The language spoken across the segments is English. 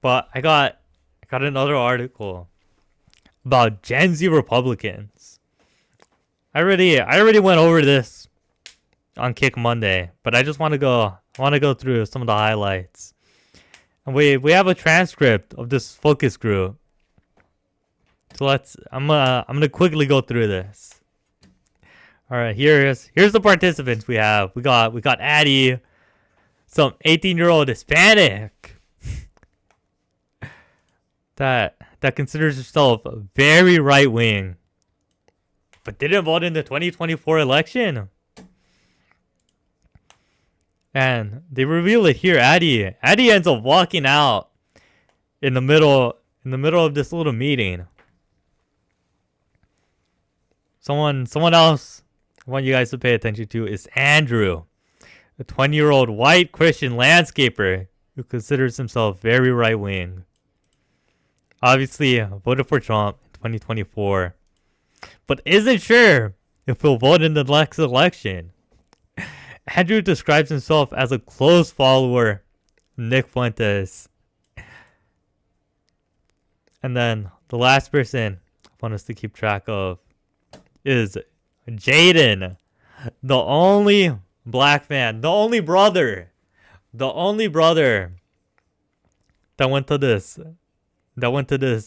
But I got another article about Gen Z Republicans. I already went over this on Kick Monday, but I just want to go through some of the highlights. And we have a transcript of this focus group. So I'm gonna quickly go through this. All right, here's the participants we have. We got Addie, some 18-year-old Hispanic that considers herself very right wing, but didn't vote in the 2024 election. And they reveal it here. Addie ends up walking out in the middle of this little meeting. Someone else I want you guys to pay attention to is Andrew, a 20-year-old white Christian landscaper who considers himself very right wing. Obviously, voted for Trump in 2024, but isn't sure if he'll vote in the next election. Andrew describes himself as a close follower of Nick Fuentes. And then the last person I want us to keep track of is Jaden, the only black man, the only brother that went to this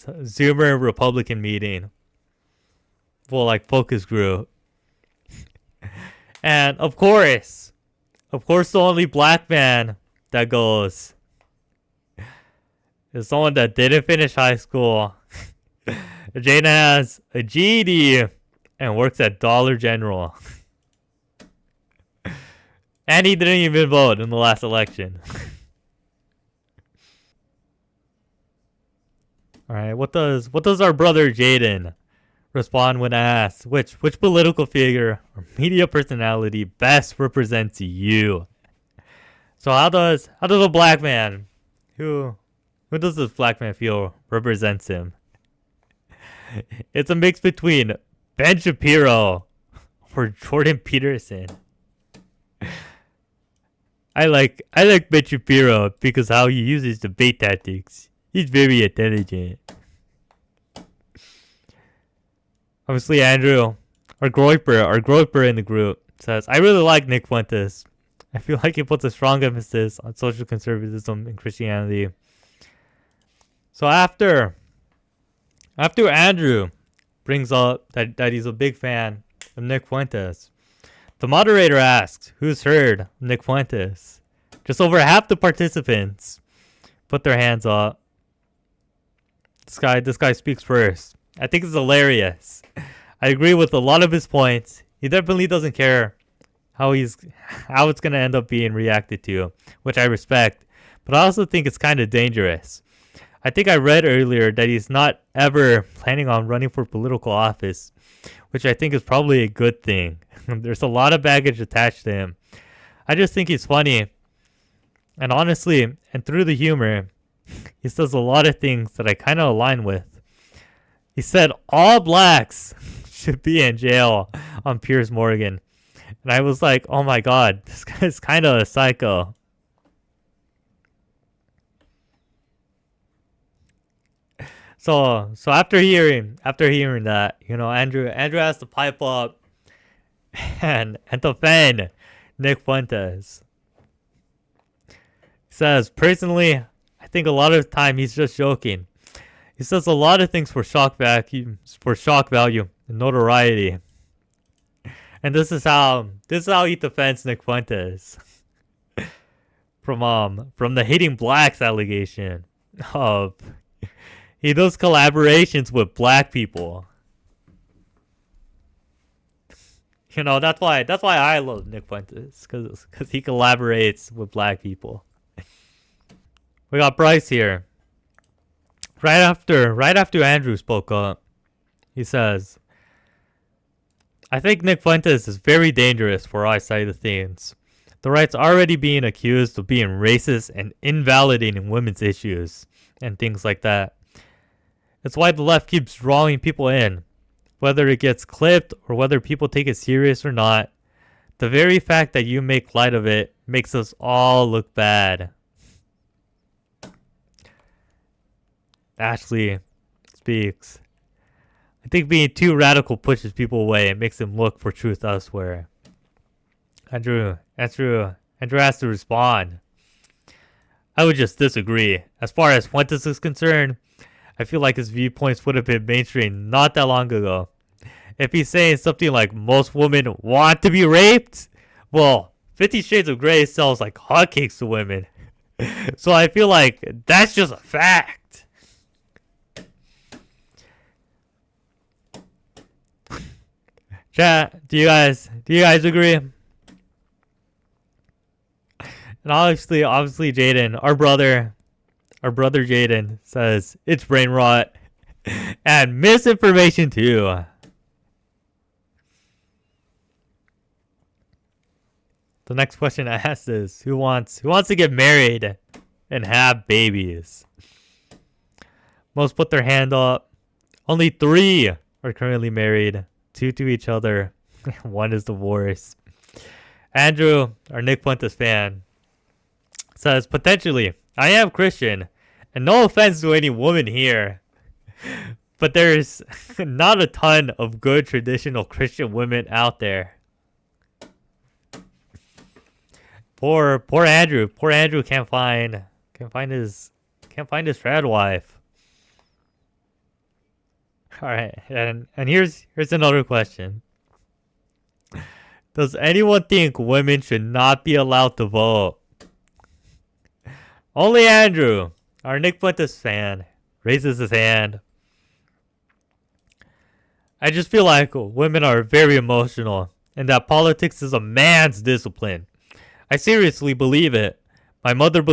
Zoomer Republican meeting. Well, like focus group. And of course, the only black man that goes is someone that didn't finish high school. Jaden has a GED and works at Dollar General. And he didn't even vote in the last election. Alright, what does our brother Jaden respond when asked which political figure or media personality best represents you? So how does a black man who does this black man feel represents him? It's a mix between Ben Shapiro or Jordan Peterson. I like Ben Shapiro because how he uses debate tactics. He's very intelligent. Obviously, Andrew, our groiper in the group, says, I really like Nick Fuentes. I feel like he puts a strong emphasis on social conservatism and Christianity. So after Andrew brings up that he's a big fan of Nick Fuentes, the moderator asks, who's heard of Nick Fuentes? Just over half the participants put their hands up. This guy speaks first. I think it's hilarious. I agree with a lot of his points. He definitely doesn't care how it's gonna end up being reacted to, which I respect. But I also think it's kind of dangerous. I think I read earlier that he's not ever planning on running for political office, which I think is probably a good thing. There's a lot of baggage attached to him. I just think he's funny. And honestly, and through the humor, he says a lot of things that I kind of align with. He said all blacks should be in jail on Piers Morgan. And I was like, oh my god, this guy's kind of a psycho. So after hearing that, Andrew has to pipe up and defend Nick Fuentes. He says, personally, I think a lot of the time he's just joking. He says a lot of things for shock value and notoriety. And this is how he defends Nick Fuentes. from the hating blacks allegation of he does collaborations with black people. That's why I love Nick Fuentes, cause he collaborates with black people. We got Bryce here. Right after Andrew spoke up, he says, I think Nick Fuentes is very dangerous for our side of things. The right's already being accused of being racist and invalidating women's issues and things like that. It's why the left keeps drawing people in, whether it gets clipped or whether people take it serious or not. The very fact that you make light of it makes us all look bad. Ashley speaks. I think being too radical pushes people away and makes them look for truth elsewhere. Andrew has to respond. I would just disagree. As far as Fuentes is concerned, I feel like his viewpoints would have been mainstream not that long ago. If he's saying something like most women want to be raped, well, 50 Shades of Grey sells like hotcakes to women. So I feel like that's just a fact. Chat, do you guys agree? And obviously Jaden, our brother Jaden says it's brain rot and misinformation too. The next question I asked is, who wants to get married and have babies? Most put their hand up. Only 3 are currently married, 2 to each other, 1 is divorced. Andrew, our Nick Fuentes fan, says, potentially, I am Christian, and no offense to any woman here, but there's not a ton of good traditional Christian women out there. Poor Andrew. Poor Andrew can't find his trad wife. All right, and here's another question. Does anyone think women should not be allowed to vote? Only Andrew, our Nick Fuentes fan, raises his hand. I just feel like women are very emotional and that politics is a man's discipline. I seriously believe it. My mother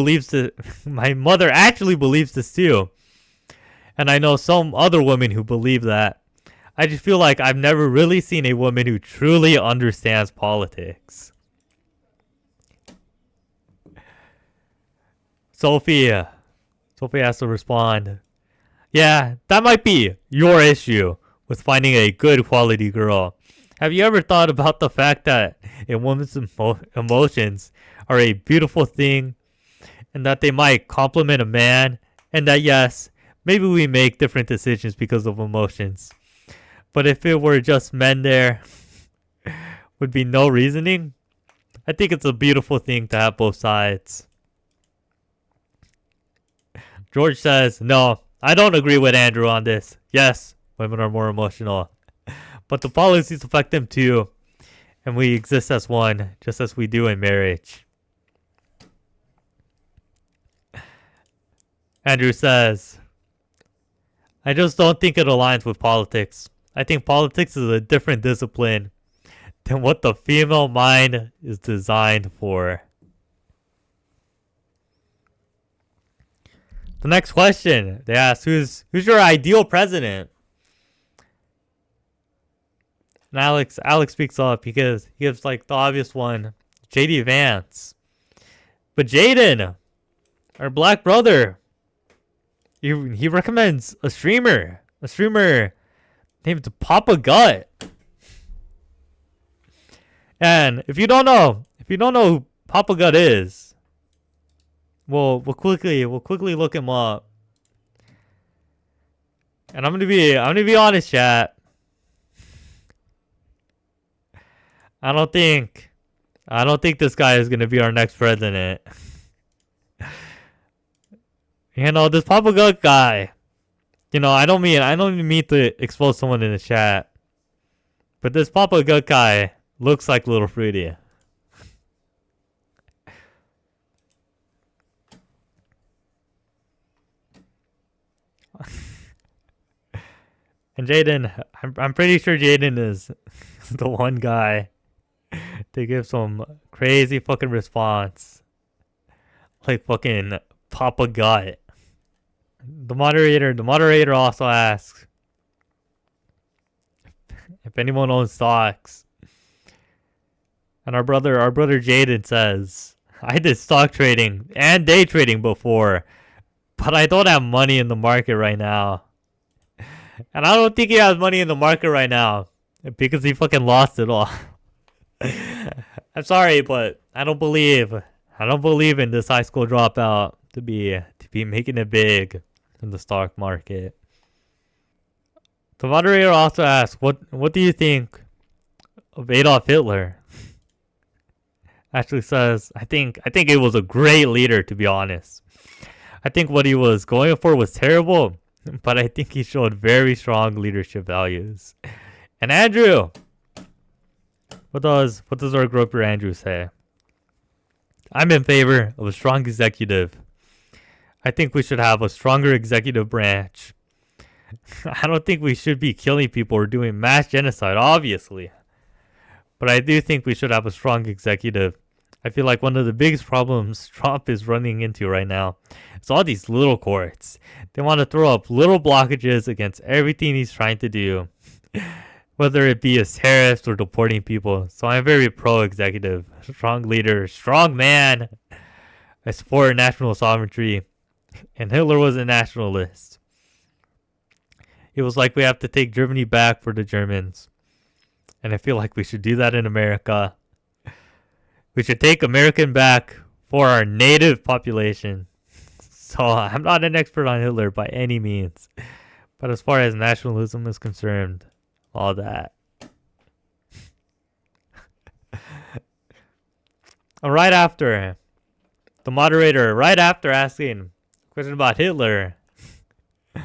actually believes this too. And I know some other women who believe that. I just feel like I've never really seen a woman who truly understands politics. Sophie has to respond. Yeah, that might be your issue with finding a good quality girl. Have you ever thought about the fact that a woman's emotions are a beautiful thing and that they might complement a man, and that yes, maybe we make different decisions because of emotions. But if it were just men there would be no reasoning, I think it's a beautiful thing to have both sides. George says, no, I don't agree with Andrew on this. Yes, women are more emotional. But the policies affect them too. And we exist as one, just as we do in marriage. Andrew says, I just don't think it aligns with politics. I think politics is a different discipline than what the female mind is designed for. The next question they ask, who's your ideal president? And Alex speaks up because he gives like the obvious one, JD Vance. But Jaden, our black brother, he recommends a streamer named Papa Gut. And if you don't know who Papa Gut is, we'll quickly look him up. And I'm gonna be honest, chat. I don't think this guy is gonna be our next president. You know, this Papa Gut guy. You know, I don't mean to expose someone in the chat, but this Papa Gut guy looks like Little Fruity. And Jaden, I'm pretty sure Jaden is the one guy to give some crazy fucking response, like fucking Papa Gut. The moderator also asks if anyone owns stocks. And our brother Jaden says, I did stock trading and day trading before, but I don't have money in the market right now. And I don't think he has money in the market right now because he fucking lost it all. I'm sorry, but I don't believe in this high school dropout to be making it big. in the stock market. The moderator also asked, what do you think of Adolf Hitler? Actually says, I think it was a great leader, to be honest. I think what he was going for was terrible, but I think he showed very strong leadership values. And Andrew, what does our grouper Andrew say? I'm in favor of a strong executive. I think we should have a stronger executive branch. I don't think we should be killing people or doing mass genocide, obviously. But I do think we should have a strong executive. I feel like one of the biggest problems Trump is running into right now is all these little courts. They want to throw up little blockages against everything he's trying to do, whether it be as tariffs or deporting people. So I'm very pro-executive, strong leader, strong man. I support national sovereignty. And Hitler was a nationalist. It was like we have to take Germany back for the Germans. And I feel like we should do that in America. We should take American back for our native population. So I'm not an expert on Hitler by any means. But as far as nationalism is concerned, all that. Right after, the moderator, right after asking a question about Hitler, you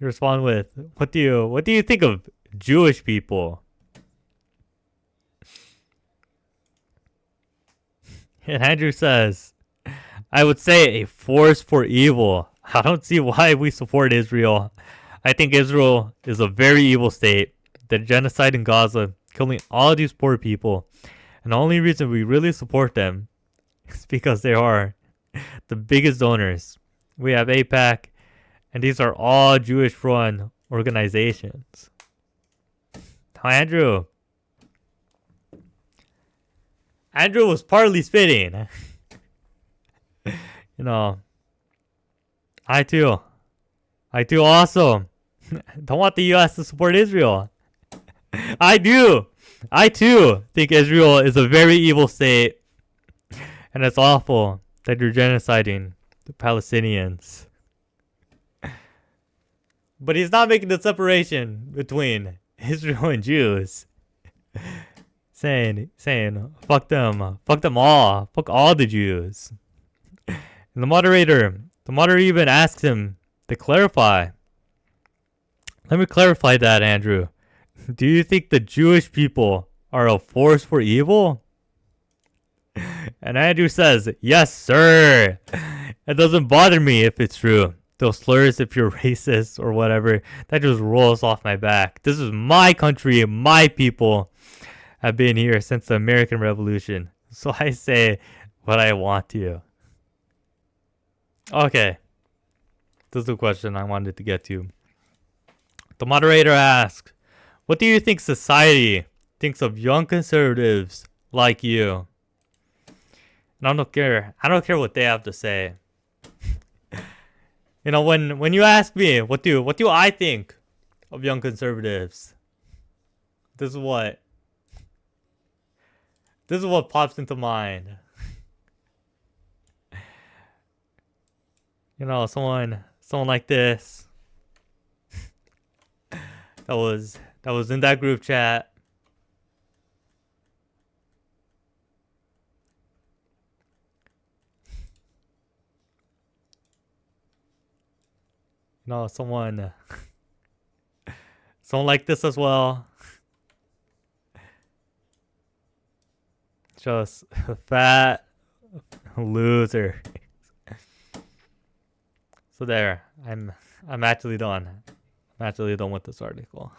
respond with, what do you think of Jewish people? And Andrew says, I would say a force for evil. I don't see why we support Israel. I think Israel is a very evil state. The genocide in Gaza, killing all these poor people. And the only reason we really support them is because they are the biggest donors. We have AIPAC, and these are all Jewish-run organizations. Now, Andrew was partly spitting. I too also don't want the U.S. to support Israel. I too think Israel is a very evil state, and it's awful that you're genociding the Palestinians. But he's not making the separation between Israel and Jews. Saying, fuck them all, fuck all the Jews. And the moderator even asks him to clarify. Let me clarify that, Andrew. Do you think the Jewish people are a force for evil? And Andrew says, yes, sir. It doesn't bother me if it's true. Those slurs if you're racist or whatever, that just rolls off my back. This is my country, my people have been here since the American Revolution. So I say what I want to. Okay. This is the question I wanted to get to. The moderator asks, what do you think society thinks of young conservatives like you? And I don't care what they have to say. When you ask me, what do I think of young conservatives? This is what pops into mind. Someone like this. that was in that group chat. Someone like this as well. Just a fat loser. So there, I'm actually done. I'm actually done with this article.